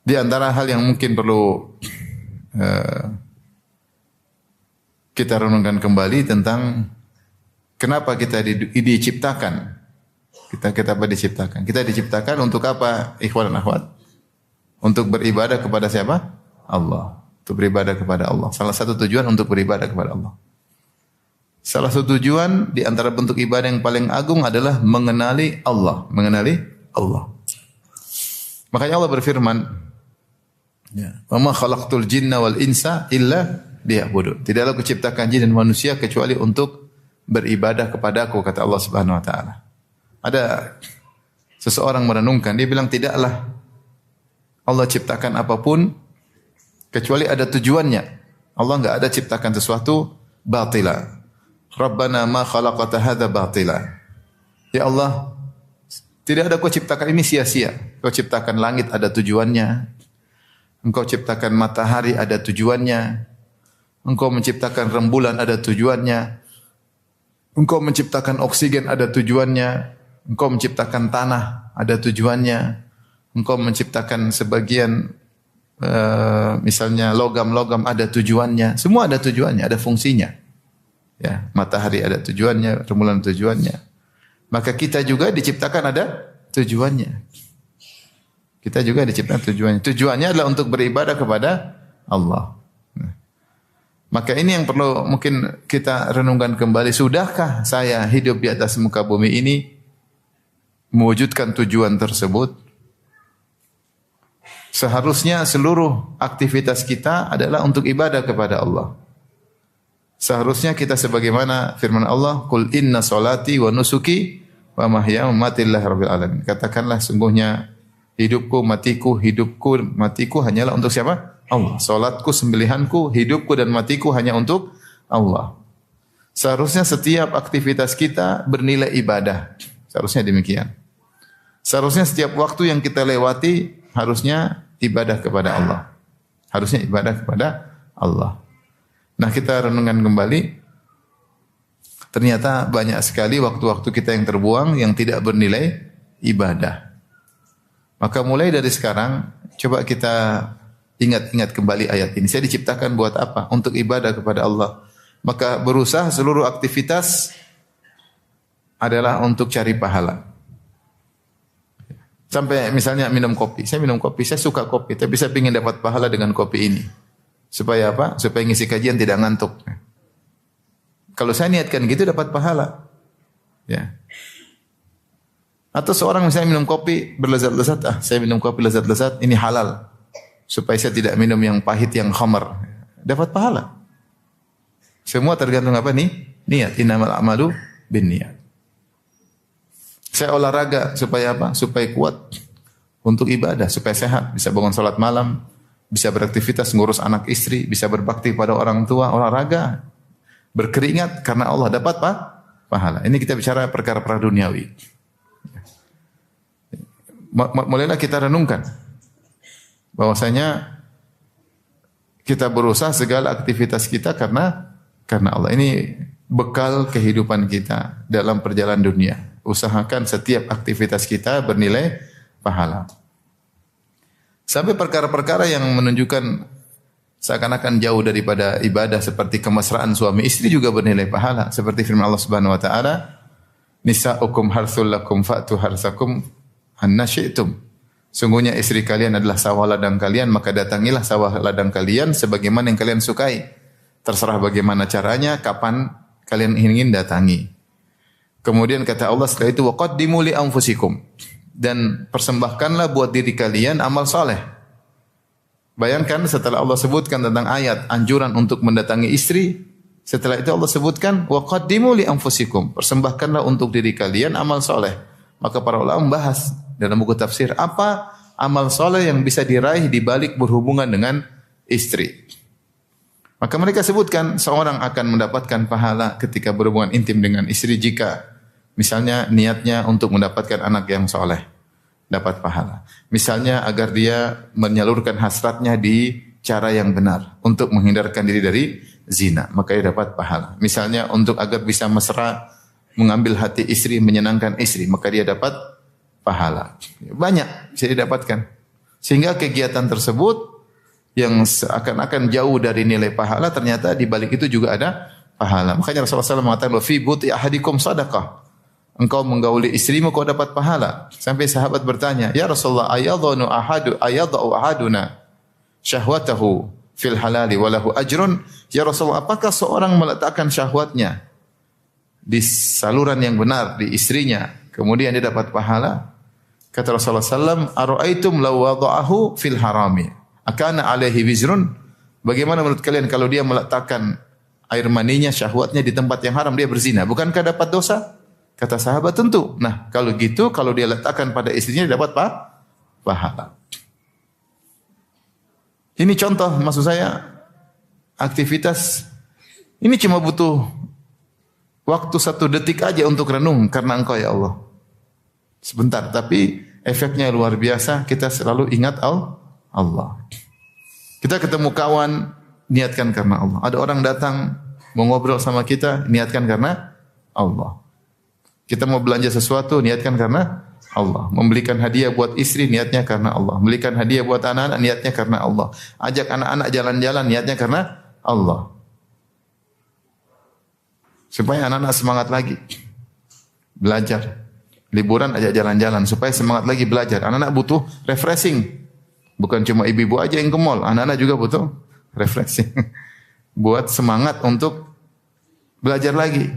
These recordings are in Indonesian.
Di antara hal yang mungkin perlu kita renungkan kembali tentang kenapa kita diciptakan. Kita apa diciptakan? Kita diciptakan untuk apa, ikhwan dan akhwat? Untuk beribadah kepada siapa? Allah. Untuk beribadah kepada Allah. Salah satu tujuan untuk beribadah kepada Allah. Salah satu tujuan di antara bentuk ibadah yang paling agung adalah mengenali Allah. Mengenali Allah. Makanya Allah berfirman, "Wa ma khalaqtul jinna wal insa illa liya'budun." Tidaklah kuciptakan jin dan manusia kecuali untuk beribadah kepadaku, kata Allah Subhanahu wa taala. Ada seseorang merenungkan, dia bilang tidaklah Allah ciptakan apapun kecuali ada tujuannya. Allah enggak ada ciptakan sesuatu batila. Rabbana ma khalaqta hadza batila. Ya Allah, tidak ada kau ciptakan ini sia-sia. Kau ciptakan langit ada tujuannya. Engkau ciptakan matahari ada tujuannya. Engkau menciptakan rembulan ada tujuannya. Engkau menciptakan oksigen ada tujuannya. Engkau menciptakan tanah ada tujuannya. Engkau menciptakan sebagian misalnya logam-logam ada tujuannya. Semua ada tujuannya, ada fungsinya. Ya, matahari ada tujuannya, rembulan tujuannya. Maka kita juga diciptakan ada tujuannya. Kita juga diciptakan tujuannya. Tujuannya adalah untuk beribadah kepada Allah. Maka ini yang perlu mungkin kita renungkan kembali. Sudahkah saya hidup di atas muka bumi ini mewujudkan tujuan tersebut? Seharusnya seluruh aktivitas kita adalah untuk ibadah kepada Allah. Seharusnya kita sebagaimana firman Allah, "Qul inna salati wa nusuki wa mahyaya wa mamati lillahi rabbil alamin." Katakanlah sungguhnya hidupku, matiku hanyalah untuk siapa? Allah. Salatku, sembelihanku, hidupku dan matiku hanya untuk Allah. Seharusnya setiap aktivitas kita bernilai ibadah. Seharusnya demikian. Seharusnya setiap waktu yang kita lewati harusnya ibadah kepada Allah. Harusnya ibadah kepada Allah. Nah, kita renungkan kembali. Ternyata banyak sekali waktu-waktu kita yang terbuang yang tidak bernilai ibadah. Maka mulai dari sekarang, coba kita ingat-ingat kembali ayat ini. Saya diciptakan buat apa? Untuk ibadah kepada Allah. Maka berusaha seluruh aktivitas adalah untuk cari pahala. Sampai misalnya minum kopi. Saya minum kopi, saya suka kopi. Tapi saya ingin dapat pahala dengan kopi ini. Supaya apa? Supaya ngisi kajian tidak ngantuk. Kalau saya niatkan gitu dapat pahala. Ya. Atau seorang misalnya minum kopi berlezat-lezat. Saya minum kopi lezat-lezat, ini halal. Supaya saya tidak minum yang pahit, yang khamar. Dapat pahala. Semua tergantung apa nih? Niat. Innamal a'malu binniyat. Saya olahraga supaya apa? Supaya kuat untuk ibadah, supaya sehat, bisa bangun salat malam, bisa beraktivitas ngurus anak istri, bisa berbakti pada orang tua, olahraga, berkeringat karena Allah dapat pahala. Ini kita bicara perkara duniawi. Mulailah kita renungkan bahwasanya kita berusaha segala aktivitas kita karena Allah. Ini bekal kehidupan kita dalam perjalanan dunia. Usahakan setiap aktivitas kita bernilai pahala. Sampai perkara-perkara yang menunjukkan seakan-akan jauh daripada ibadah seperti kemesraan suami istri juga bernilai pahala. Seperti firman Allah Subhanahu wa taala, "Nisa'ukum harthul lakum fa'tu harsakum anna syi'tum." Sungguhnya istri kalian adalah sawah ladang kalian, maka datangilah sawah ladang kalian sebagaimana yang kalian sukai. Terserah bagaimana caranya, kapan kalian ingin datangi. Kemudian kata Allah setelah itu, waqaddimu li anfusikum, dan persembahkanlah buat diri kalian amal saleh. Bayangkan setelah Allah sebutkan tentang ayat anjuran untuk mendatangi istri, setelah itu Allah sebutkan waqaddimu li anfusikum, persembahkanlah untuk diri kalian amal saleh. Maka para ulama membahas dalam buku tafsir apa amal saleh yang bisa diraih di balik berhubungan dengan istri. Maka mereka sebutkan seorang akan mendapatkan pahala ketika berhubungan intim dengan istri jika misalnya niatnya untuk mendapatkan anak yang soleh, dapat pahala. Misalnya agar dia menyalurkan hasratnya di cara yang benar untuk menghindarkan diri dari zina, maka dia dapat pahala. Misalnya untuk agar bisa mesra, mengambil hati istri, menyenangkan istri, maka dia dapat pahala. Banyak bisa didapatkan. Sehingga kegiatan tersebut yang seakan-akan jauh dari nilai pahala, ternyata di balik itu juga ada pahala. Makanya Rasulullah SAW mengatakan, fi buti ahadikum sadaqah. Engkau menggauli istrimu, kau dapat pahala. Sampai sahabat bertanya, ya Rasulullah, ayadhanu ahaduna syahwatahu fil halali walahu ajrun. Ya Rasulullah, apakah seorang meletakkan syahwatnya di saluran yang benar, di istrinya, kemudian dia dapat pahala? Kata Rasulullah SAW, ara'aitum law wada'ahu fil harami akana alaihi wizrun. Bagaimana menurut kalian kalau dia meletakkan air maninya, syahwatnya di tempat yang haram, dia berzina, bukankah dapat dosa? Kata sahabat, tentu. Nah, kalau gitu, kalau dia letakkan pada istrinya, dia dapat pahala. Ini contoh, maksud saya, aktivitas, ini cuma butuh waktu 1 detik aja untuk renung, karena Engkau ya Allah. Sebentar, tapi efeknya luar biasa, kita selalu ingat Allah. Kita ketemu kawan, niatkan karena Allah. Ada orang datang, mau ngobrol sama kita, niatkan karena Allah. Kita mau belanja sesuatu, niatkan karena Allah. Membelikan hadiah buat istri, niatnya karena Allah. Membelikan hadiah buat anak-anak, niatnya karena Allah. Ajak anak-anak jalan-jalan, niatnya karena Allah. Supaya anak-anak semangat lagi belajar. Liburan ajak jalan-jalan, supaya semangat lagi belajar. Anak-anak butuh refreshing. Bukan cuma ibu-ibu aja yang ke mall, anak-anak juga butuh refreshing. Buat semangat untuk belajar lagi.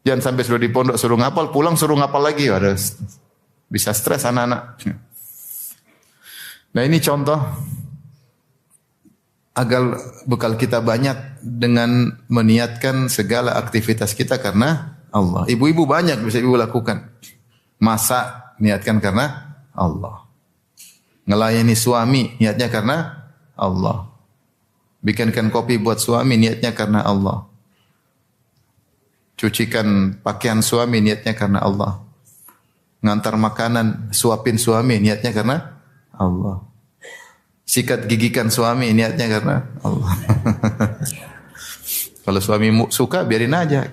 Jangan sampai sudah di pondok suruh ngapal, pulang suruh ngapal lagi. Waduh, bisa stres anak-anak. Nah, ini contoh agar bekal kita banyak dengan meniatkan segala aktivitas kita karena Allah. Ibu-ibu banyak bisa ibu lakukan. Masak, niatkan karena Allah. Ngelayani suami, niatnya karena Allah. Bikinkan kopi buat suami, niatnya karena Allah. Cucikan pakaian suami, niatnya karena Allah. Ngantar makanan, suapin suami, niatnya karena Allah. Sikat gigikan suami, niatnya karena Allah. Kalau suami suka, biarin aja.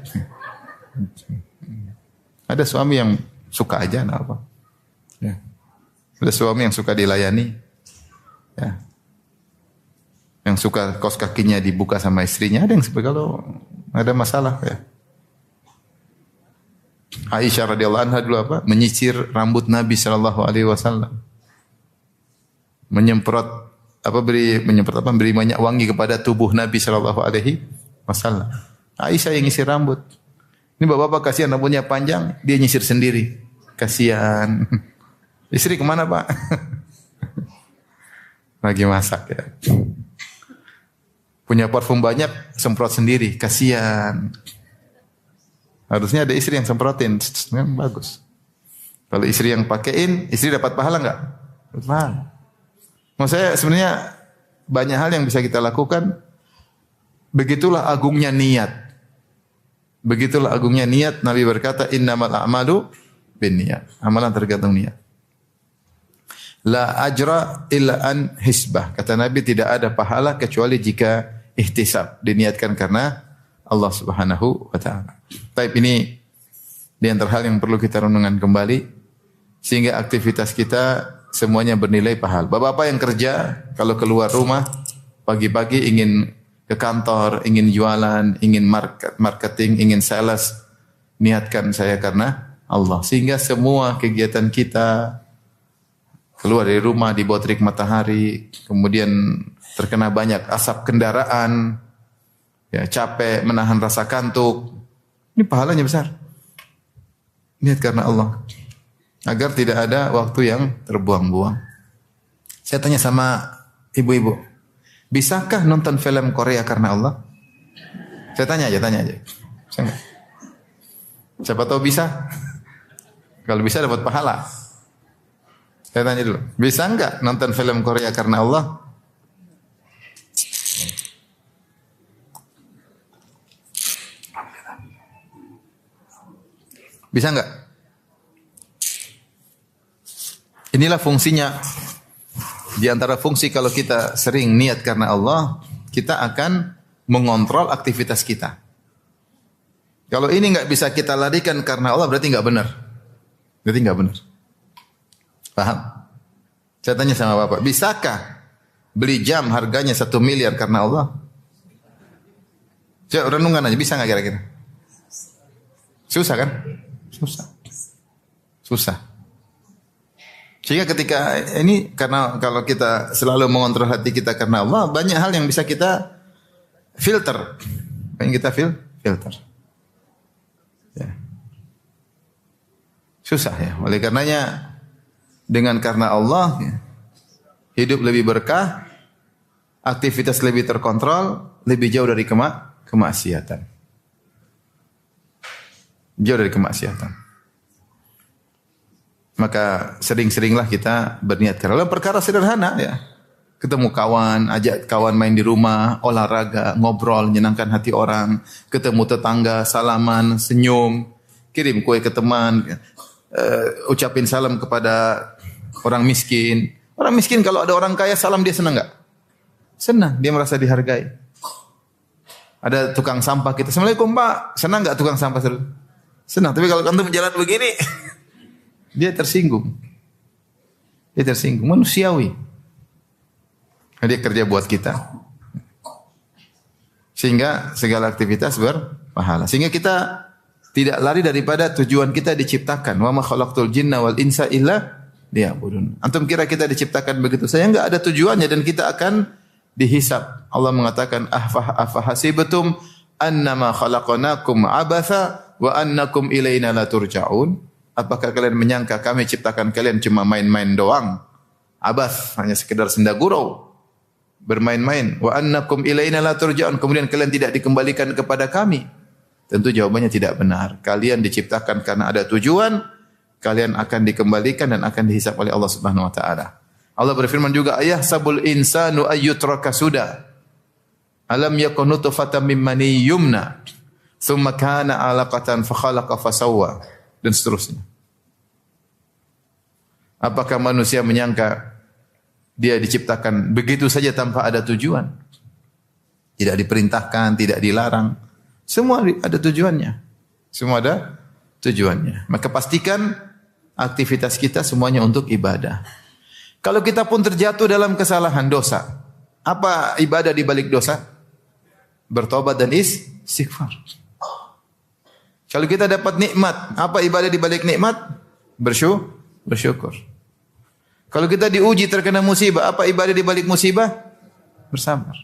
Ada suami yang suka aja, nah apa? Ya. Ada suami yang suka dilayani. Ya. Yang suka kaos kakinya dibuka sama istrinya. Ada yang seperti kalau ada masalah ya. Aisyah radhiyallahu anha dulu apa? Menyisir rambut Nabi sallallahu alaihi wasallam. Beri minyak wangi kepada tubuh Nabi sallallahu alaihi wasallam. Aisyah yang nyisir rambut. Ini bapak-bapak kasihan rambutnya panjang, dia nyisir sendiri. Kasihan. Istri kemana, Pak? Lagi masak ya. Punya parfum banyak, semprot sendiri. Kasihan. Harusnya ada istri yang semprotin, bagus. Kalau istri yang pakein, istri dapat pahala enggak? Dapat pahala. Maksud saya sebenarnya banyak hal yang bisa kita lakukan. Begitulah agungnya niat. Begitulah agungnya niat. Nabi berkata, innamal a'malu binniyat. Amalan tergantung niat. La ajra illa an hisbah. Kata Nabi, tidak ada pahala kecuali jika ihtisab, diniatkan karena Allah Subhanahu wa taala. Baik, ini di antara hal yang perlu kita renungkan kembali sehingga aktivitas kita semuanya bernilai pahala. Bapak-bapak yang kerja kalau keluar rumah pagi-pagi ingin ke kantor, ingin jualan, ingin marketing, ingin sales, niatkan saya karena Allah. Sehingga semua kegiatan kita keluar dari rumah di bawah terik matahari, kemudian terkena banyak asap kendaraan, ya capek, menahan rasa kantuk. Ini pahalanya besar. Niat karena Allah. Agar tidak ada waktu yang terbuang-buang. Saya tanya sama ibu-ibu, bisakah nonton film Korea karena Allah? Saya tanya aja. Bisa enggak? Siapa tahu bisa. Kalau bisa dapat pahala. Saya tanya dulu, bisa enggak nonton film Korea karena Allah? Bisa enggak? Inilah fungsinya. Di antara fungsi kalau kita sering niat karena Allah, kita akan mengontrol aktivitas kita. Kalau ini enggak bisa kita larikan karena Allah, berarti enggak benar. Berarti enggak benar. Paham? Saya tanya sama Bapak, bisakah beli jam harganya 1 miliar karena Allah? Coba renungkan aja, bisa nggak kira-kira? Susah kan? Susah. Sehingga ketika ini, karena kalau kita selalu mengontrol hati kita karena Allah, banyak hal yang bisa kita filter. Yang kita filter. Ya. Susah ya. Oleh karenanya, karena Allah, ya, hidup lebih berkah, aktivitas lebih terkontrol, lebih jauh dari kemaksiatan. Jauh dari kemaksiatan. Maka sering-seringlah kita berniat karena perkara sederhana ya. Ketemu kawan, ajak kawan main di rumah, olahraga, ngobrol, menyenangkan hati orang, ketemu tetangga, salaman, senyum, kirim kue ke teman, ucapin salam kepada orang miskin. Orang miskin kalau ada orang kaya salam dia senang enggak? Senang, dia merasa dihargai. Ada tukang sampah kita, Assalamualaikum Pak, senang enggak tukang sampah? Senang, tapi kalau antum jalan begini dia tersinggung. Dia tersinggung, manusiawi. Dia kerja buat kita. Sehingga segala aktivitas berpahala. Sehingga kita tidak lari daripada tujuan kita diciptakan. Wa ma khalaqtul jinna wal insa illa liya'budun. Antum kira kita diciptakan begitu saja? Enggak ada tujuannya dan kita akan dihisab. Allah mengatakan afahasibatum annama khalaqnakum abatha wa annakum ilaina la turja'un. Apakah kalian menyangka kami ciptakan kalian cuma main-main doang? Abath, hanya sekedar senda gurau. Bermain-main. Wa annakum ilaina la turja'un. Kemudian kalian tidak dikembalikan kepada kami. Tentu jawabannya tidak benar. Kalian diciptakan karena ada tujuan. Kalian akan dikembalikan dan akan dihisab oleh Allah Subhanahu wa taala. Allah berfirman juga, ayah sabul insanu ayyutraka suda. Alam yakun nutfatan min mani yumna. Thumma kana 'alaqatan fa khalaqa fa sawwa. Dan seterusnya. Apakah manusia menyangka dia diciptakan begitu saja tanpa ada tujuan? Tidak diperintahkan, tidak dilarang. Semua ada tujuannya. Semua ada tujuannya. Maka pastikan aktivitas kita semuanya untuk ibadah. Kalau kita pun terjatuh dalam kesalahan dosa, apa ibadah di balik dosa? Bertobat dan istighfar. Kalau kita dapat nikmat, apa ibadah di balik nikmat? Bersyukur. Kalau kita diuji terkena musibah, apa ibadah di balik musibah? Bersabar.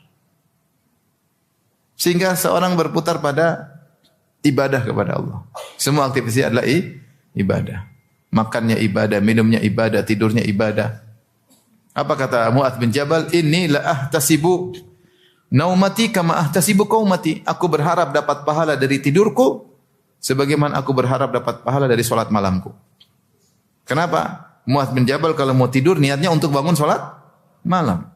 Sehingga seorang berputar pada ibadah kepada Allah. Semua aktivitas adalah ibadah. Makannya ibadah, minumnya ibadah, tidurnya ibadah. Apa kata Mu'adz bin Jabal? Inni la ahtasibu naumati kama ahtasibu qaumati. Aku berharap dapat pahala dari tidurku sebagaimana aku berharap dapat pahala dari salat malamku. Kenapa? Mu'adz bin Jabal kalau mau tidur niatnya untuk bangun salat malam.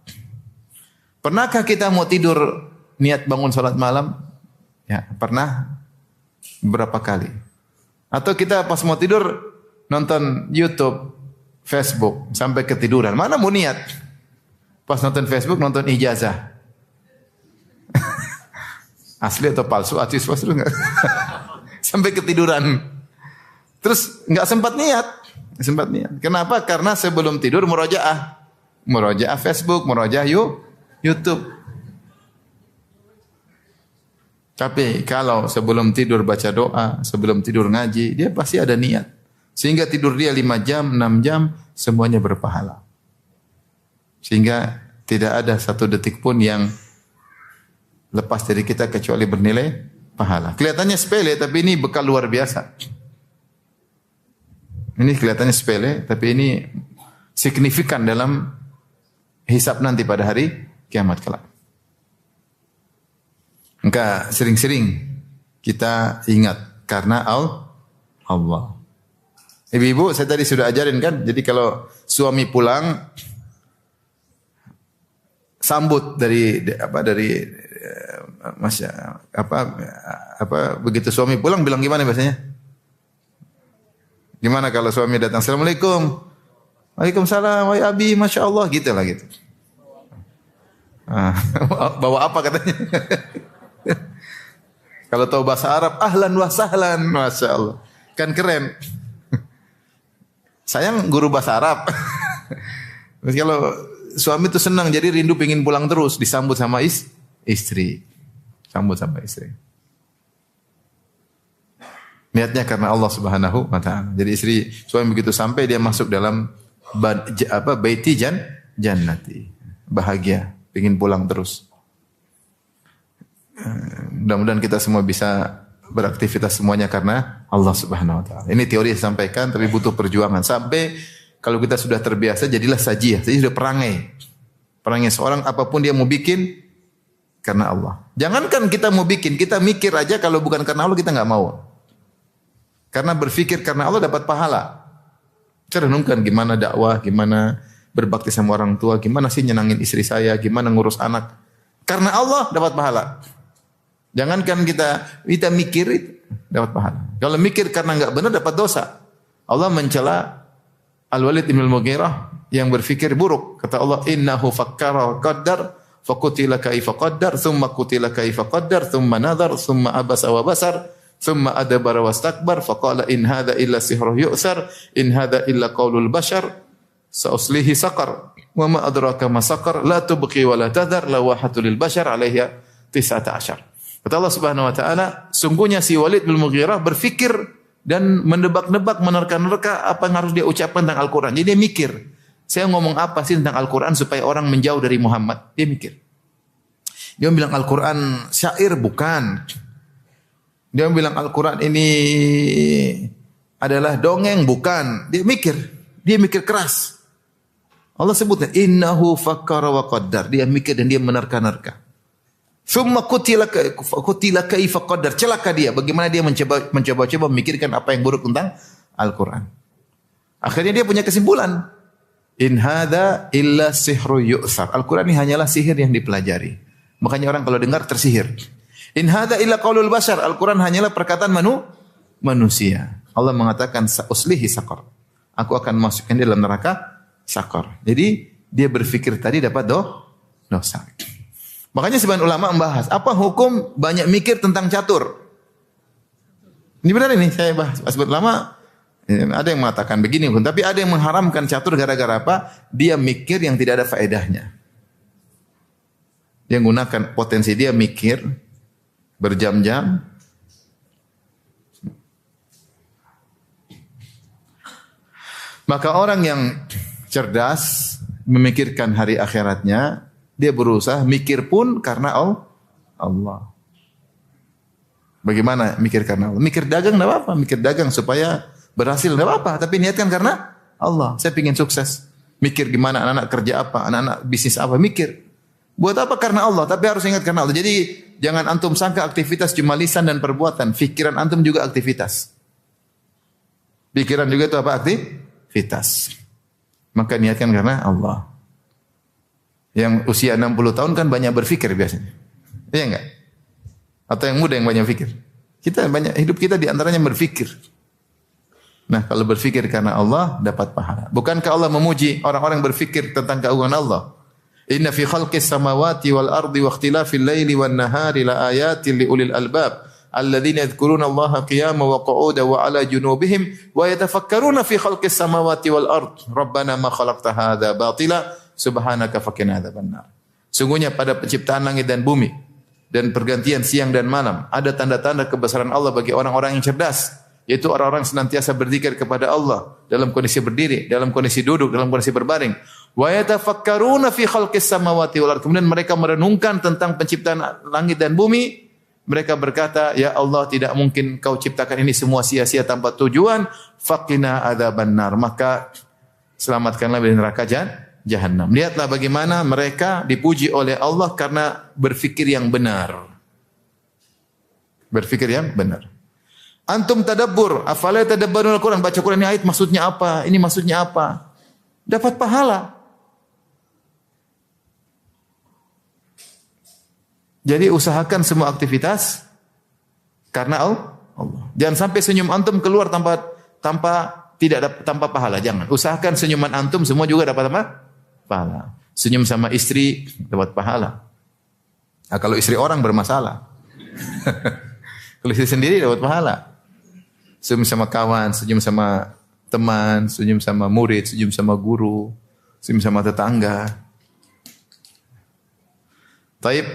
Pernahkah kita mau tidur niat bangun salat malam? Ya, pernah beberapa kali. Atau kita pas mau tidur nonton YouTube, Facebook sampai ketiduran. Mana mau niat? Pas nonton Facebook nonton ijazah. Asli atau palsu? Asli palsu enggak? Sampai ketiduran. Terus enggak sempat niat. Kenapa? Karena sebelum tidur murojaah. Murojaah Facebook, murojaah YouTube. Tapi kalau sebelum tidur baca doa, sebelum tidur ngaji, dia pasti ada niat. Sehingga tidur dia 5 jam, 6 jam, semuanya berpahala. Sehingga tidak ada satu detik pun yang lepas dari kita kecuali bernilai pahala. Kelihatannya sepele, tapi ini bekal luar biasa. Ini kelihatannya sepele, tapi ini signifikan dalam hisab nanti pada hari kiamat kelak. Maka sering-sering kita ingat karena Allah. Ibu-ibu, saya tadi sudah ajarin kan, jadi kalau suami pulang sambut dari begitu suami pulang bilang gimana biasanya? Gimana kalau suami datang, Assalamualaikum. Waalaikumsalam, wahai abi, Masya Allah, gitu lah gitu. Bawa apa katanya? Kalau tahu bahasa Arab, ahlan wa sahlan, Masya Allah. Kan keren. Sayang guru bahasa Arab. Kalau suami itu senang, jadi rindu pengen pulang terus, disambut sama istri. Sambut sama istri. Niatnya karena Allah Subhanahu wa taala. Jadi istri suami begitu sampai dia masuk dalam baiti jannati. Bahagia, pengen pulang terus. Mudah-mudahan kita semua bisa beraktivitas semuanya karena Allah Subhanahu wa taala. Ini teori yang disampaikan tapi butuh perjuangan. Sampai kalau kita sudah terbiasa jadilah sajiyah, jadi sudah perangai. Perangai seorang apapun dia mau bikin karena Allah. Jangankan kita mau bikin, kita mikir aja kalau bukan karena Allah kita enggak mau. Karena berpikir karena Allah dapat pahala. Kita renungkan gimana dakwah, gimana berbakti sama orang tua, gimana sih nyenangin istri saya, gimana ngurus anak. Karena Allah dapat pahala. Jangankan kita mikir itu dapat pahala. Kalau mikir karena enggak benar dapat dosa. Allah mencela Al-Walid bin Al-Mughirah yang berfikir buruk. Kata Allah, "Innahu fakkara wa qaddar, faqutila kaifa qaddar, thumma qutila kaifa qaddar, thumma nadhar, thumma abasa wa basar, thumma adbara wastakbar, faqala in hadza illa sihrun yu'sar, in hadza illa qaulul bashar, sa'uslihi saqar, wa ma adraka ma saqar, la tubqi wa la tadhar, lawahatul lil bashar 'alaiha 19." Kata Allah Subhanahu wa taala, sungguhnya si Walid bin Mughirah berfikir dan mendebak-nebak, menerka-nerka apa yang harus dia ucapkan tentang Al-Qur'an. Jadi dia mikir, saya ngomong apa sih tentang Al-Qur'an supaya orang menjauh dari Muhammad? Dia mikir. Dia bilang Al-Qur'an syair bukan. Dia bilang Al-Qur'an ini adalah dongeng bukan. Dia mikir keras. Allah sebutnya innahu fakkara wa qaddar. Dia mikir dan dia menerka-nerka. Summa qutila kaifa qaddar. Celaka dia bagaimana dia mencoba-coba memikirkan apa yang buruk tentang Al-Qur'an. Akhirnya dia punya kesimpulan. In hadza illa sihru yu'sar. Al-Qur'an ini hanyalah sihir yang dipelajari. Makanya orang kalau dengar tersihir. In hadza illa qaulul bashar. Al-Qur'an hanyalah perkataan manusia. Allah mengatakan sa'uslihi saqar. Aku akan masukkan dia dalam neraka saqar. Jadi dia berfikir tadi dapat dosa. Makanya sebagian ulama membahas, apa hukum banyak mikir tentang catur? Ini benar ini, saya bahas. Sebagian ulama, ada yang mengatakan begini, tapi ada yang mengharamkan catur gara-gara apa? Dia mikir yang tidak ada faedahnya. Dia menggunakan potensi dia mikir, berjam-jam. Maka orang yang cerdas, memikirkan hari akhiratnya, dia berusaha mikir pun karena Allah. Bagaimana mikir karena Allah? Mikir dagang enggak apa-apa, mikir dagang supaya berhasil enggak apa-apa, tapi niatkan karena Allah. Saya ingin sukses. Mikir gimana anak-anak kerja apa, anak-anak bisnis apa, mikir. Buat apa? Karena Allah, tapi harus ingat karena Allah. Jadi jangan antum sangka aktivitas cuma lisan dan perbuatan, pikiran antum juga aktivitas. Pikiran juga itu apa? Aktivitas. Maka niatkan karena Allah. Yang usia 60 tahun kan banyak berfikir biasanya. Iya enggak? Atau yang muda yang banyak fikir. Hidup kita diantaranya berfikir. Nah, kalau berfikir karena Allah dapat pahala. Bukankah Allah memuji orang-orang berfikir tentang keagungan Allah? Inna fi khalqis samawati wal ardi wa ikhtilafil laili wan nahari la ayatin li ulil albab alladzina yadhkuruna Allaha qiyaman wa qu'udan wa 'ala junubihim wa yatafakkaruna fi khalqis samawati wal ard. Rabbana ma khalaqta hadza batila subhanaka faqina adzabannar. Sungguhnya pada penciptaan langit dan bumi dan pergantian siang dan malam ada tanda-tanda kebesaran Allah bagi orang-orang yang cerdas, yaitu orang-orang senantiasa berzikir kepada Allah dalam kondisi berdiri, dalam kondisi duduk, dalam kondisi berbaring. Wa yatafakkaruna fi khalqis samawati wal ardh. Kemudian mereka merenungkan tentang penciptaan langit dan bumi. Mereka berkata, ya Allah, tidak mungkin kau ciptakan ini semua sia-sia tanpa tujuan. Faqina adzabannar. Maka selamatkanlah dari neraka Jahannam. Lihatlah bagaimana mereka dipuji oleh Allah karena berfikir yang benar. Berfikir yang benar. Antum tadabbur, afala tadabbarun al-Quran, baca Quran ini ayat maksudnya apa? Ini maksudnya apa? Dapat pahala. Jadi usahakan semua aktivitas karena Allah. Jangan sampai senyum antum keluar tanpa pahala, jangan. Usahakan senyuman antum semua juga dapat apa? Pahala. Senyum sama istri dapat pahala. Nah, kalau istri orang bermasalah. Kalau istri sendiri dapat pahala. Senyum sama kawan, senyum sama teman, senyum sama murid, senyum sama guru, sama tetangga. Taib,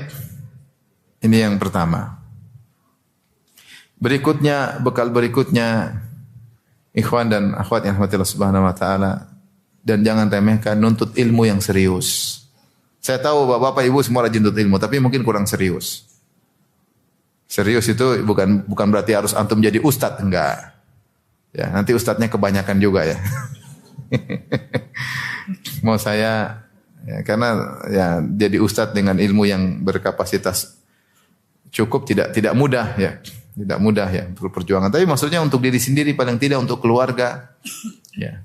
ini yang pertama. Berikutnya, bekal berikutnya, ikhwan dan akhwat yang rahmatillah subhanahu wa ta'ala, dan jangan remehkan nuntut ilmu yang serius. Saya tahu bapak ibu semua rajin nuntut ilmu, tapi mungkin kurang serius. Serius itu bukan berarti harus antum jadi ustadz, enggak. Ya, nanti ustadznya kebanyakan juga ya. Mau saya ya, karena ya jadi ustadz dengan ilmu yang berkapasitas cukup tidak mudah ya. Tidak mudah ya perlu perjuangan. Tapi maksudnya untuk diri sendiri paling tidak untuk keluarga. Ya.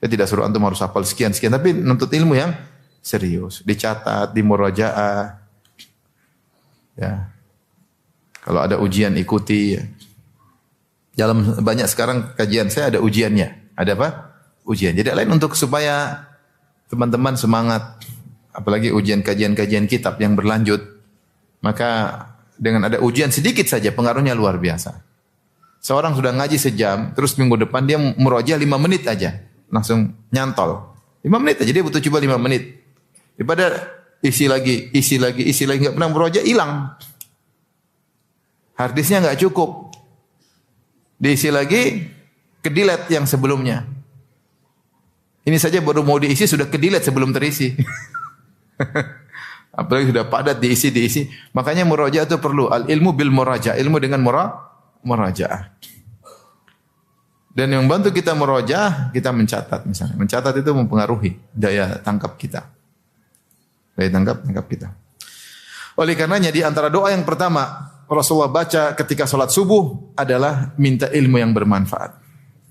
Saya tidak suruh antum harus hafal sekian, tapi nuntut ilmu yang serius, dicatat, dimurajaah. Ya. Kalau ada ujian ikuti. Ya. Dalam banyak sekarang kajian saya ada ujiannya. Ada apa? Ujian. Jadi lain untuk supaya teman-teman semangat, apalagi ujian kajian-kajian kitab yang berlanjut, maka dengan ada ujian sedikit saja pengaruhnya luar biasa. Seorang sudah ngaji sejam, terus minggu depan dia murojaah 5 menit aja, langsung nyantol. 5 menit aja dia butuh coba 5 menit. Daripada isi lagi, enggak pernah murojaah, hilang. Harddisknya enggak cukup. Diisi lagi, ke-delete yang sebelumnya. Ini saja baru mau diisi sudah ke-delete sebelum terisi. Apalagi sudah padat diisi. Makanya murojaah itu perlu. Al-ilmu bil murajaah. Ilmu dengan murajaah. Dan yang bantu kita murojaah, kita mencatat misalnya. Mencatat itu mempengaruhi daya tangkap kita. Daya tangkap kita. Oleh karenanya di antara doa yang pertama Rasulullah baca ketika salat subuh adalah minta ilmu yang bermanfaat.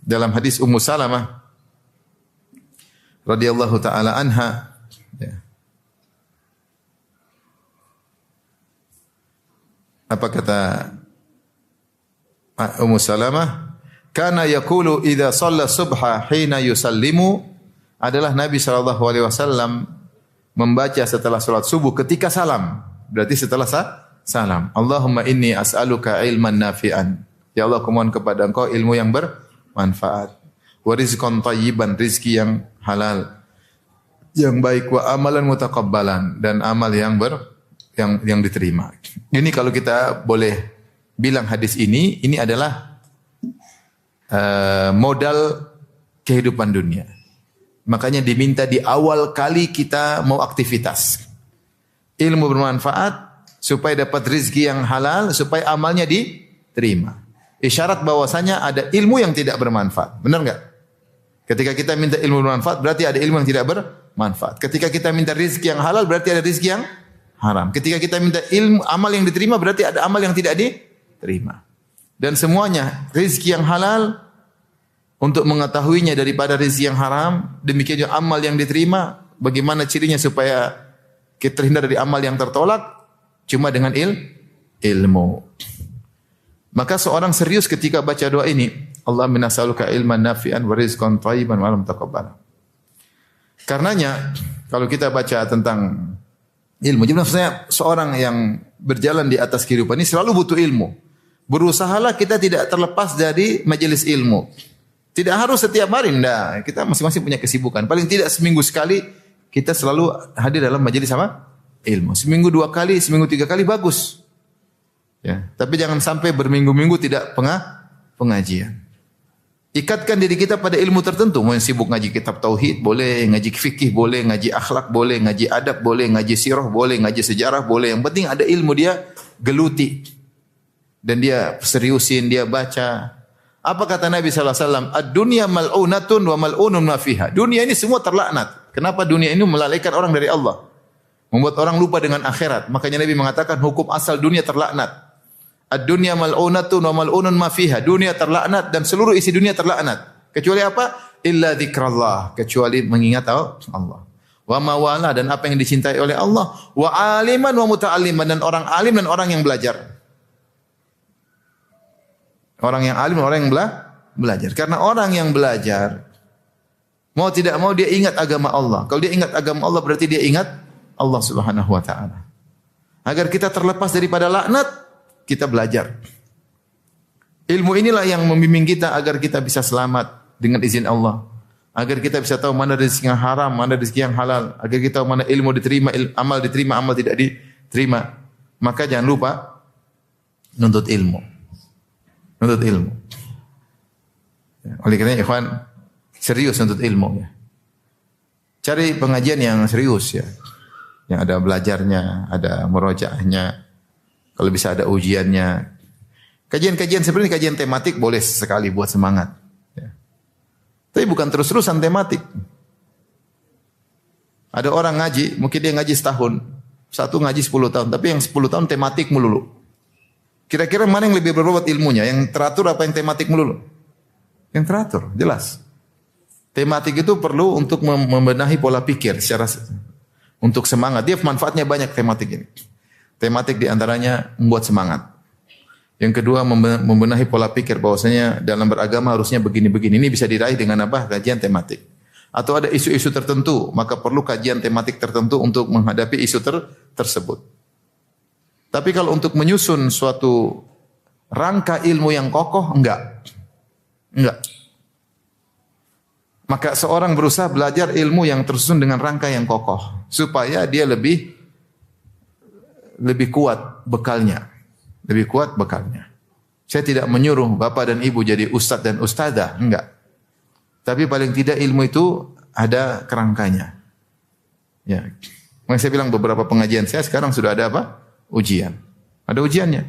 Dalam hadis Ummu Salamah radhiyallahu taala anha, ya. Apa kata Ummu Salamah? Kana yaqulu idza shalla subha hina yusallimu, adalah Nabi sallallahu alaihi wasallam membaca setelah salat subuh ketika salam. Berarti setelah salam. Allahumma inni as'aluka ilman nafi'an. Ya Allah, aku mohon kepada Engkau ilmu yang bermanfaat. Wa rizqan thayyiban, rizki yang halal, yang baik, wa amalan mutaqabbalan, dan amal yang diterima. Ini kalau kita boleh bilang hadis ini adalah modal kehidupan dunia. Makanya diminta di awal kali kita mau aktivitas. Ilmu bermanfaat supaya dapat rezeki yang halal, supaya amalnya diterima. Isyarat bahwasanya ada ilmu yang tidak bermanfaat. Benar enggak? Ketika kita minta ilmu bermanfaat, berarti ada ilmu yang tidak bermanfaat. Ketika kita minta rezeki yang halal, berarti ada rezeki yang haram. Ketika kita minta ilmu amal yang diterima, berarti ada amal yang tidak diterima. Dan semuanya rezeki yang halal untuk mengetahuinya daripada rezeki yang haram, demikian juga amal yang diterima, bagaimana cirinya supaya kita terhindar dari amal yang tertolak? Cuma dengan ilmu. Maka seorang serius ketika baca doa ini, Allahumma nas'aluka ilman nafi'an wa rizqan thayyiban wa amal mutaqabbalan. Karenanya kalau kita baca tentang ilmu, jadi maksudnya seorang yang berjalan di atas kehidupan ini selalu butuh ilmu. Berusahalah kita tidak terlepas dari majelis ilmu. Tidak harus setiap hari, enggak. Kita masing-masing punya kesibukan. Paling tidak seminggu sekali kita selalu hadir dalam majelis apa? Ilmu. Seminggu 2 kali, seminggu 3 kali bagus. Ya, tapi jangan sampai berminggu-minggu tidak pengajian. Ikatkan diri kita pada ilmu tertentu. Mau yang sibuk ngaji kitab tauhid boleh, ngaji fikih boleh, ngaji akhlak boleh, ngaji adab boleh, ngaji sirah boleh, ngaji sejarah boleh. Yang penting ada ilmu dia geluti. Dan dia seriusin, dia baca. Apa kata Nabi sallallahu alaihi wasallam? Ad-dunya mal'unatun wa mal'unun ma fiha. Dunia ini semua terlaknat. Kenapa dunia ini melalaikan orang dari Allah? Membuat orang lupa dengan akhirat. Makanya Nabi mengatakan hukum asal dunia terlaknat. Ad-dunya mal'unatun wa mal'unun ma fiha. Dunia terlaknat dan seluruh isi dunia terlaknat. Kecuali apa? Illa dzikrallah. Kecuali mengingat Allah. Wa mawala, dan apa yang dicintai oleh Allah. Wa aliman wa muta'alliman, dan orang alim dan orang yang belajar. Orang yang alim dan orang yang belajar. Karena orang yang belajar, mau tidak mau dia ingat agama Allah. Kalau dia ingat agama Allah, berarti dia ingat Allah Subhanahu wa taala. Agar kita terlepas daripada laknat, kita belajar. Ilmu inilah yang membimbing kita agar kita bisa selamat dengan izin Allah. agar kita bisa tahu mana rezeki yang haram, mana rezeki yang halal, agar kita tahu mana ilmu diterima, amal diterima, amal tidak diterima. Maka jangan lupa nuntut ilmu. Nuntut ilmu. Oleh karena ikhwan, serius nuntut ilmu ya. Cari pengajian yang serius ya. Yang ada belajarnya, ada murojaahnya. Kalau bisa ada ujiannya. Kajian-kajian seperti kajian tematik boleh sekali buat semangat. Ya. Tapi bukan terus-terusan tematik. Ada orang ngaji, mungkin dia ngaji setahun. Satu ngaji 10 tahun. Tapi yang 10 tahun tematik melulu. Kira-kira mana yang lebih berbobot ilmunya? Yang teratur apa yang tematik melulu? Yang teratur, jelas. Tematik itu perlu untuk membenahi pola pikir secara untuk semangat. Dia manfaatnya banyak tematik ini. Tematik diantaranya membuat semangat. Yang kedua membenahi pola pikir bahwasanya dalam beragama harusnya begini-begini. Ini bisa diraih dengan apa? Kajian tematik. Atau ada isu-isu tertentu, maka perlu kajian tematik tertentu untuk menghadapi isu tersebut. Tapi kalau untuk menyusun suatu rangka ilmu yang kokoh, enggak. Maka seorang berusaha belajar ilmu yang tersusun dengan rangka yang kokoh supaya dia lebih kuat bekalnya. Lebih kuat bekalnya. Saya tidak menyuruh bapak dan ibu jadi ustadz dan ustadzah, enggak. Tapi paling tidak ilmu itu ada kerangkanya. Ya. Makanya saya bilang beberapa pengajian saya sekarang sudah ada apa? Ujian. Ada ujiannya.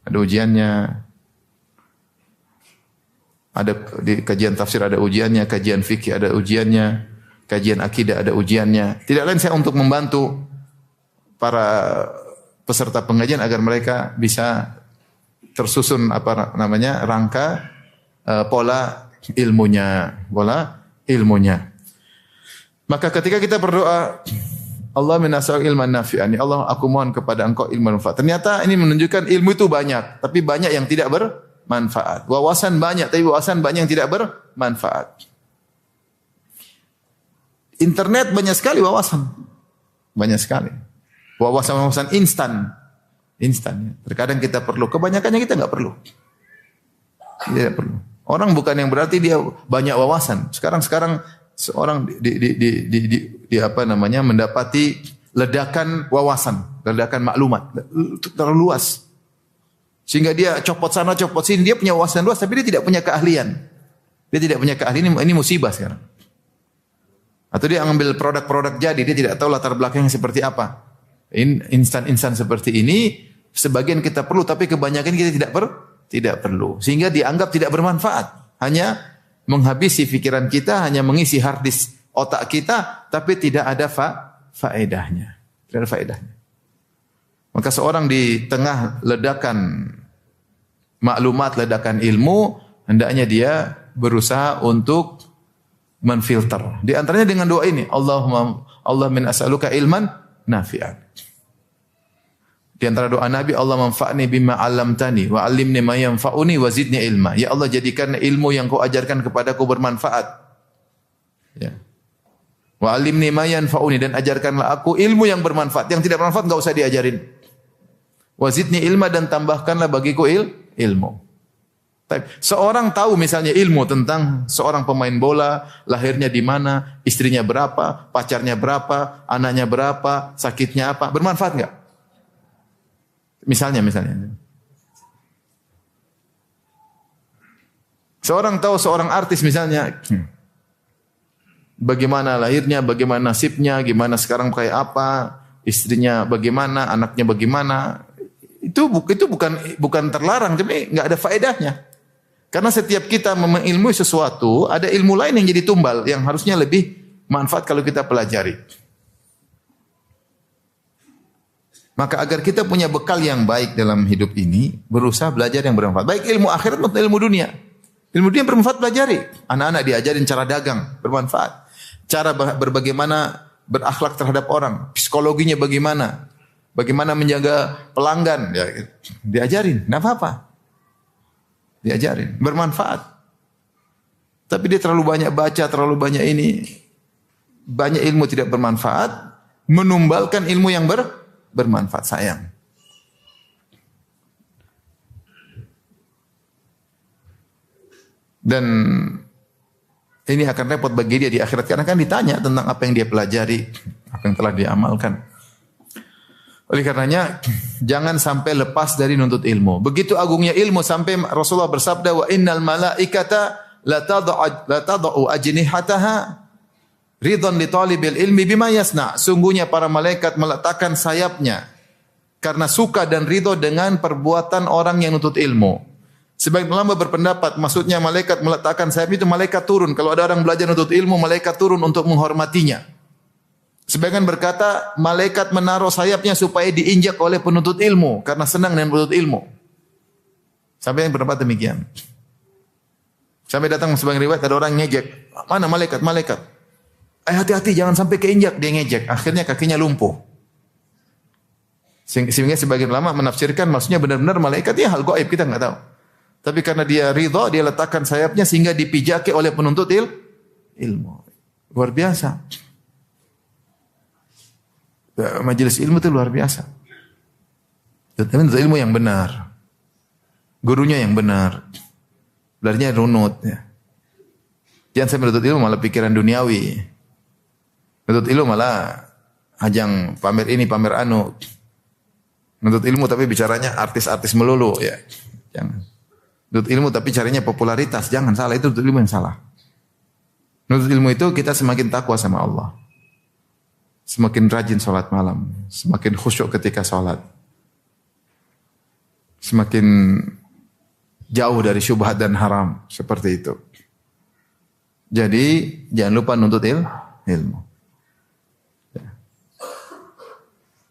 Ada ujiannya. Ada di kajian tafsir ada ujiannya, kajian fikih ada ujiannya, kajian akidah ada ujiannya. Tidak lain saya untuk membantu para peserta pengajian agar mereka bisa tersusun apa namanya rangka pola ilmunya. Maka ketika kita berdoa, Allah minasal ilman nafi'an. Ya Allah, aku mohon kepada Engkau ilmu manfaat. Ternyata ini menunjukkan ilmu itu banyak, tapi banyak yang tidak bermanfaat. Wawasan banyak, tapi wawasan banyak yang tidak bermanfaat. Internet banyak sekali wawasan. Banyak sekali. Wawasan-wawasan instan. Instan. Terkadang kita perlu, kebanyakannya kita enggak perlu. Tidak perlu. Orang bukan yang berarti dia banyak wawasan. Sekarang seorang di apa namanya mendapati ledakan wawasan, ledakan maklumat terlalu luas. Sehingga dia copot sana copot sini, dia punya wawasan luas tapi dia tidak punya keahlian. Dia tidak punya keahlian, ini musibah sekarang. Atau dia ambil produk-produk jadi, dia tidak tahu latar belakangnya seperti apa. Instan-instan seperti ini sebagian kita perlu tapi kebanyakan kita tidak perlu. Sehingga dianggap tidak bermanfaat. Hanya menghabisi pikiran kita, hanya mengisi hard disk otak kita, tapi tidak ada faedahnya. Tidak ada faedahnya. Maka seorang di tengah ledakan maklumat, ledakan ilmu, hendaknya dia berusaha untuk menfilter. Di antaranya dengan doa ini, Allah min as'aluka ilman nafi'an. Di antara doa Nabi, Allah manfa'ni bima 'allamtani wa 'allimni ma yanfa'uni wa zidni ilma. Ya Allah, jadikan ilmu yang Kau ajarkan kepadaku bermanfaat. Ya. Wa 'allimni ma yanfa'uni, dan ajarkanlah aku ilmu yang bermanfaat. Yang tidak bermanfaat enggak usah diajarin. Wa zidni ilma, dan tambahkanlah bagiku ilmu. Seorang tahu misalnya ilmu tentang seorang pemain bola, lahirnya di mana, istrinya berapa, pacarnya berapa, anaknya berapa, sakitnya apa, bermanfaat enggak? Misalnya. Seorang tahu seorang artis misalnya, bagaimana lahirnya, bagaimana nasibnya, gimana sekarang kayak apa, istrinya bagaimana, anaknya bagaimana. Itu bukan terlarang, tapi enggak ada faedahnya. Karena setiap kita mengilmui sesuatu, ada ilmu lain yang jadi tumbal yang harusnya lebih manfaat kalau kita pelajari. Maka agar kita punya bekal yang baik dalam hidup ini, berusaha belajar yang bermanfaat. Baik ilmu akhirat maupun ilmu dunia. Ilmu dunia bermanfaat, pelajari. Anak-anak diajarin cara dagang, bermanfaat. Cara bagaimana berakhlak terhadap orang, psikologinya bagaimana, bagaimana menjaga pelanggan, ya, diajarin, enggak apa-apa. Diajarin, bermanfaat. Tapi dia terlalu banyak baca, terlalu banyak ini, banyak ilmu tidak bermanfaat, menumbalkan ilmu yang bermanfaat, sayang. Dan ini akan repot bagi dia di akhirat karena kan ditanya tentang apa yang dia pelajari, apa yang telah dia amalkan. Oleh karenanya jangan sampai lepas dari nuntut ilmu. Begitu agungnya ilmu sampai Rasulullah bersabda wa innal malaikata la tad'u ajnihataha ridhan li talibil ilmi bima yasna. Sungguhnya para malaikat meletakkan sayapnya karena suka dan ridho dengan perbuatan orang yang nuntut ilmu. Sebagian ulama berpendapat maksudnya malaikat meletakkan sayap itu malaikat turun. Kalau ada orang belajar nuntut ilmu, malaikat turun untuk menghormatinya. Sebagian berkata malaikat menaruh sayapnya supaya diinjak oleh penuntut ilmu karena senang dengan penuntut ilmu. Sampai yang berpendapat demikian. Sampai datang sebagian riwayat ada orang ngejek, mana malaikat? Malaikat. Hati-hati jangan sampai keinjak, dia ngejek. Akhirnya kakinya lumpuh. Sehingga sebagian ulama menafsirkan maksudnya benar-benar malaikat ya hal gaib kita enggak tahu. Tapi karena dia ridha, dia letakkan sayapnya sehingga dipijaki oleh penuntut ilmu. Luar biasa. Majelis ilmu itu luar biasa. Tapi ilmu yang benar. Gurunya yang benar. Belajarnya runut. Ya. Jangan sampai menuntut ilmu malah pikiran duniawi. Menuntut ilmu malah ajang pamer ini, pamer anu. Menuntut ilmu tapi bicaranya artis-artis melulu. Ya. Jangan. Menuntut ilmu tapi caranya popularitas. Jangan salah, itu menuntut ilmu yang salah. Menuntut ilmu itu kita semakin takwa sama Allah. Semakin rajin sholat malam. Semakin khusyuk ketika sholat. Semakin jauh dari syubhat dan haram. Seperti itu. Jadi jangan lupa nuntut ilmu.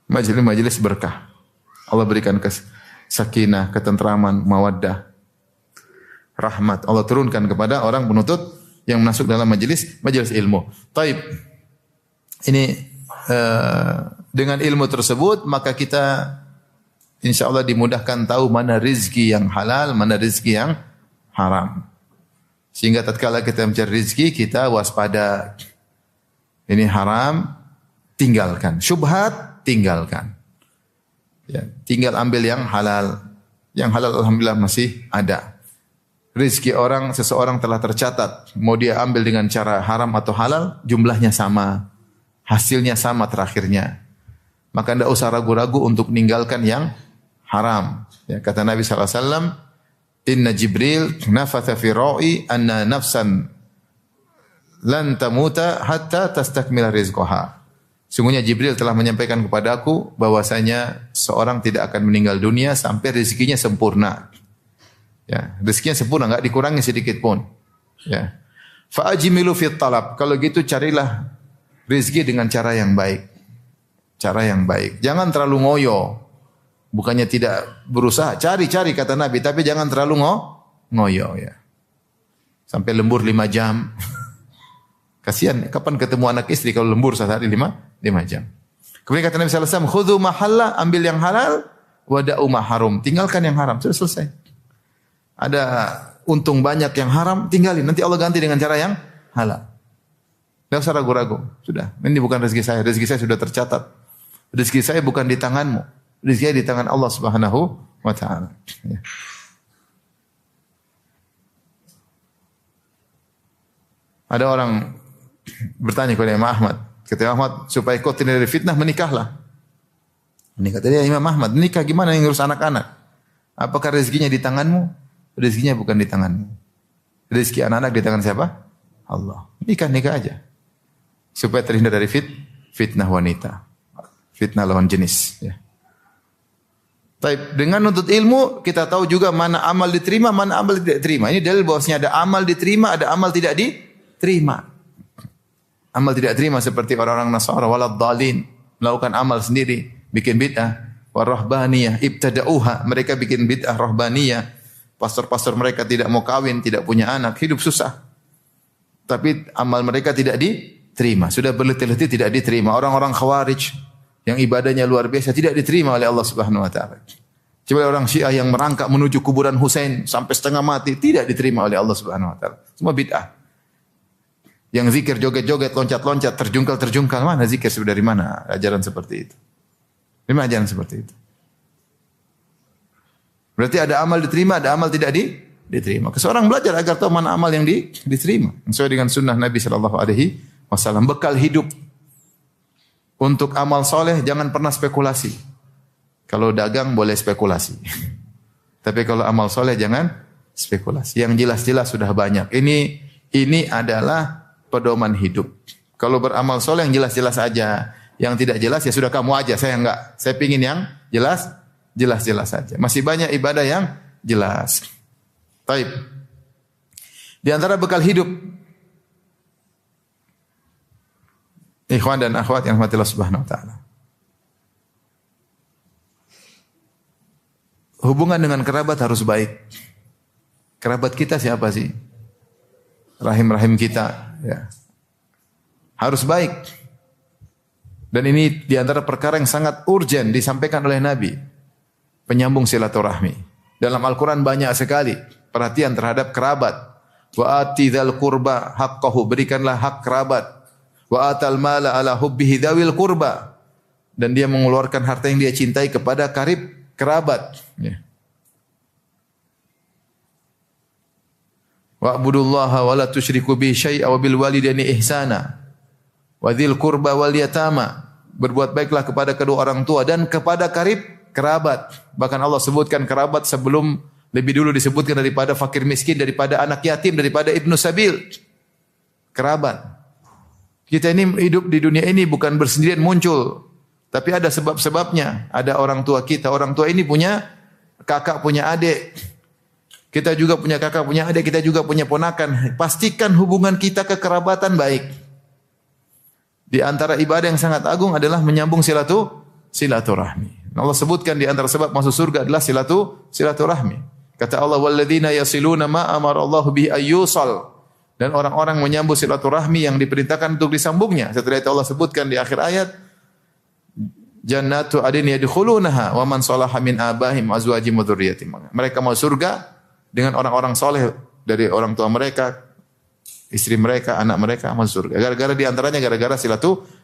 Majelis berkah. Allah berikan sakinah, ketentraman, mawaddah, rahmat. Allah turunkan kepada orang penuntut yang masuk dalam majelis ilmu. Taib. Ini dengan ilmu tersebut maka kita insyaallah dimudahkan tahu mana rezeki yang halal, mana rezeki yang haram. Sehingga tatkala kita mencari rezeki kita waspada. Ini haram, tinggalkan. Syubhat, tinggalkan. Ya, tinggal ambil yang halal. Yang halal alhamdulillah masih ada. Rezeki seseorang telah tercatat. Mau dia ambil dengan cara haram atau halal, jumlahnya sama. Hasilnya sama terakhirnya. Maka tidak usah ragu-ragu untuk meninggalkan yang haram. Ya, kata Nabi SAW, Inna Jibril nafatha fi ra'i anna nafsan lan tamuta hatta tastakmila rizqaha. Sungguhnya Jibril telah menyampaikan kepadaku bahwasanya seorang tidak akan meninggal dunia sampai rezekinya sempurna. Ya, rezekinya sempurna, enggak dikurangi sedikit pun. Ya. Fa ajmilu fi talab. Kalau gitu carilah rezeki dengan cara yang baik. Cara yang baik. Jangan terlalu ngoyo. Bukannya tidak berusaha. Cari kata Nabi. Tapi jangan terlalu ngoyo. Ya. Sampai lembur 5 jam. Kasihan. Kapan ketemu anak istri kalau lembur sehari 5 jam. Kemudian kata Nabi SAW. Khudhu mahalla. Ambil yang halal. Wada'u maharum. Tinggalkan yang haram. Sudah selesai. Ada untung banyak yang haram. Tinggalin. Nanti Allah ganti dengan cara yang halal. Tidak usah ragu-ragu. Sudah. Ini bukan rezeki saya. Rezeki saya sudah tercatat. Rezeki saya bukan di tanganmu. Rezeki saya di tangan Allah Subhanahu wa ta'ala. Ya. Ada orang bertanya kepada Imam Ahmad. Kata Ahmad, supaya kau tidak dari fitnah, menikahlah. Ini kata dia, Imam Ahmad, menikah gimana yang ngurus anak-anak? Apakah rezekinya di tanganmu? Rezekinya bukan di tanganmu. Rezeki anak-anak di tangan siapa? Allah. Nikah aja. Supaya terhindar dari fitnah wanita. Fitnah lawan jenis. Ya. Taib. Dengan nuntut ilmu, kita tahu juga mana amal diterima, mana amal tidak diterima. Ini dalil bahwasanya ada amal diterima, ada amal tidak diterima. Amal tidak diterima seperti orang-orang Nasara, walad dalin. Melakukan amal sendiri, bikin bid'ah. Warahbaniyah, ibtada'uha. Mereka bikin bid'ah rahbaniyah. Pastor-pastor mereka tidak mau kawin, tidak punya anak, hidup susah. Tapi amal mereka tidak diterima. Sudah berletih-letih tidak diterima. Orang-orang Khawarij yang ibadahnya luar biasa tidak diterima oleh Allah Subhanahu wa taala. Coba orang Syiah yang merangkak menuju kuburan Husain sampai setengah mati tidak diterima oleh Allah Subhanahu wa taala. Semua bid'ah. Yang zikir joget-joget, loncat-loncat, terjungkal-terjungkal, mana zikir dari mana ajaran seperti itu? Dari mana ajaran seperti itu? Berarti ada amal diterima, ada amal tidak diterima. Seorang belajar agar tahu mana amal yang diterima. Sesuai dengan sunnah Nabi sallallahu alaihi wasallam. Bekal hidup. Untuk amal soleh jangan pernah spekulasi. Kalau dagang boleh spekulasi. Tapi kalau amal soleh jangan spekulasi. Yang jelas-jelas sudah banyak. Ini adalah pedoman hidup. Kalau beramal soleh yang jelas-jelas aja. Yang tidak jelas ya sudah kamu aja. Saya enggak. Saya pingin yang jelas-jelas saja. Masih banyak ibadah yang jelas. Taib. Di antara bekal hidup ikhwan dan akhwat yang rahmatillah subhanahu wa ta'ala. Hubungan dengan kerabat harus baik. Kerabat kita siapa sih? Rahim-rahim kita. Ya. Harus baik. Dan ini di antara perkara yang sangat urgen disampaikan oleh Nabi. Penyambung silaturahmi. Dalam Al-Quran banyak sekali perhatian terhadap kerabat. Wa ati dzal qurba haqqahu, berikanlah hak kerabat. Wa atal mala ala hubbihi dzawil qurba, dan dia mengeluarkan harta yang dia cintai kepada kerabat. Ya. Wa abudullaha wa la tusyriku bihi syai'a wa bil walidaini ihsana wa dzil qurba wal yatama. Berbuat baiklah kepada kedua orang tua dan kepada kerabat. Bahkan Allah sebutkan kerabat sebelum lebih dulu disebutkan daripada fakir miskin, daripada anak yatim, daripada ibnu sabil. Kerabat. Kita ini hidup di dunia ini bukan bersendirian muncul, tapi ada sebab-sebabnya. Ada orang tua kita, orang tua ini punya kakak, punya adik. Kita juga punya kakak, punya adik, kita juga punya ponakan. Pastikan hubungan kita kekerabatan baik. Di antara ibadah yang sangat agung adalah menyambung silaturahmi. Allah sebutkan di antara sebab masuk surga adalah silaturahmi. Kata Allah, walladzina yasiluna ma amara Allah bihi ayyusal. Dan orang-orang menyambung silaturahmi yang diperintahkan untuk disambungnya. Setelah itu Allah sebutkan di akhir ayat, jannatu adin yadkhulunaha wa man salaha min abahim azwajim wa dzurriyyatihim. Mereka mau surga dengan orang-orang soleh dari orang tua mereka, istri mereka, anak mereka masuk surga. Gara-gara di antaranya gara-gara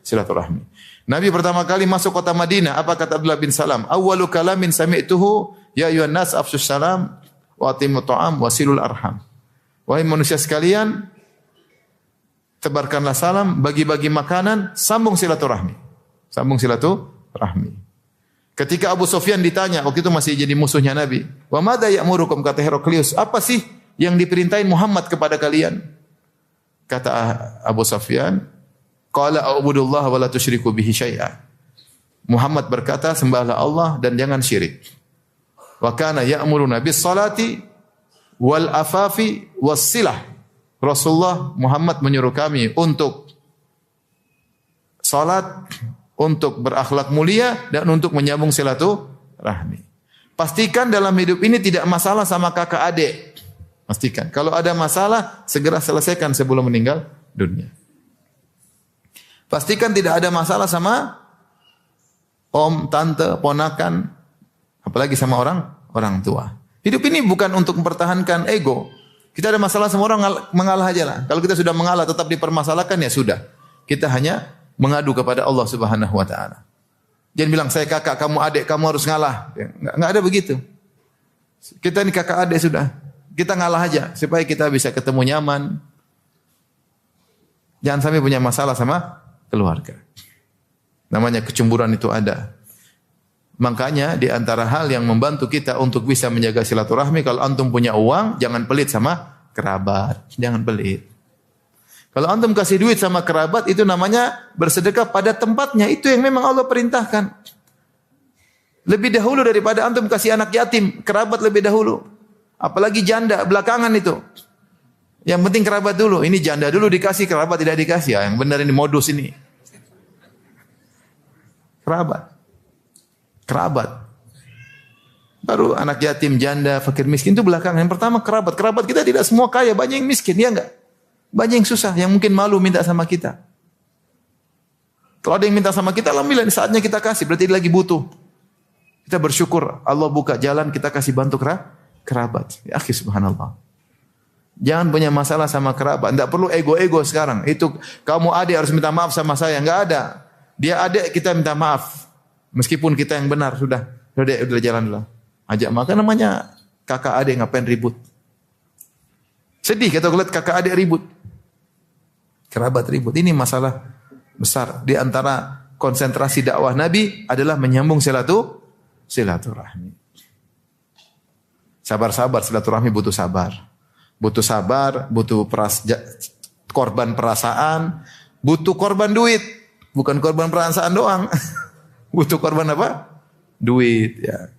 silaturahmi. Nabi pertama kali masuk kota Madinah, apa kata Abdullah bin Salam? Awwalu kalamin sami'tuhu ya ayyuhan nas afshus salam wa atimut ta'am wa silul arham. Wahai manusia sekalian, tebarkanlah salam, bagi-bagi makanan, sambung silaturahmi. Sambung silaturahmi. Ketika Abu Sufyan ditanya, waktu itu masih jadi musuhnya Nabi, "Wa madza ya'murukum?" kata Heraklius, "Apa sih yang diperintahin Muhammad kepada kalian?" Kata Abu Sufyan, "Qala a'budullaha wa la tusyriku bihi syai'a." Muhammad berkata, sembahlah Allah dan jangan syirik. Wa kana ya'muruna bis salati wal afafi was silah. Rasulullah Muhammad menyuruh kami untuk salat, untuk berakhlak mulia dan untuk menyambung silaturahmi. Pastikan dalam hidup ini tidak masalah sama kakak adik. Pastikan. Kalau ada masalah, segera selesaikan sebelum meninggal dunia. Pastikan tidak ada masalah sama om, tante, ponakan, apalagi sama orang tua. Hidup ini bukan untuk mempertahankan ego. Kita ada masalah sama orang, mengalah aja lah. Kalau kita sudah mengalah tetap dipermasalahkan ya sudah. Kita hanya mengadu kepada Allah Subhanahu wa taala. Jangan bilang saya kakak, kamu adik, kamu harus ngalah. Enggak ada begitu. Kita ini kakak adik sudah. Kita ngalah aja supaya kita bisa ketemu nyaman. Jangan sampai punya masalah sama keluarga. Namanya kecemburuan itu ada. Makanya di antara hal yang membantu kita untuk bisa menjaga silaturahmi, kalau antum punya uang, jangan pelit sama kerabat. Jangan pelit. Kalau antum kasih duit sama kerabat, itu namanya bersedekah pada tempatnya. Itu yang memang Allah perintahkan. Lebih dahulu daripada antum kasih anak yatim, kerabat lebih dahulu. Apalagi janda, belakangan itu. Yang penting kerabat dulu. Ini janda dulu dikasih, kerabat tidak dikasih. Ya, yang benar ini modus ini. Kerabat. Baru anak yatim, janda, fakir miskin itu belakangan. Yang pertama kerabat. Kerabat kita tidak semua kaya, banyak yang miskin, ya enggak? Banyak yang susah, yang mungkin malu minta sama kita. Kalau ada yang minta sama kita, alhamdulillah saatnya kita kasih, berarti dia lagi butuh. Kita bersyukur, Allah buka jalan, kita kasih bantu kerabat. Ya akhi subhanallah. Jangan punya masalah sama kerabat. Tidak perlu ego-ego sekarang. Itu kamu adik harus minta maaf sama saya. Enggak ada. Dia adik, kita minta maaf. Meskipun kita yang benar, sudah jalan dulu. Ajak makan namanya kakak adik, ngapain ribut. Sedih kita lihat kakak adik ribut. Kerabat ribut. Ini masalah besar. Di antara konsentrasi dakwah Nabi adalah menyambung silaturahmi. Sabar-sabar, silaturahmi butuh sabar. Butuh sabar, butuh korban perasaan, butuh korban duit. Bukan korban perasaan doang. Butuh korban apa? Duit, ya.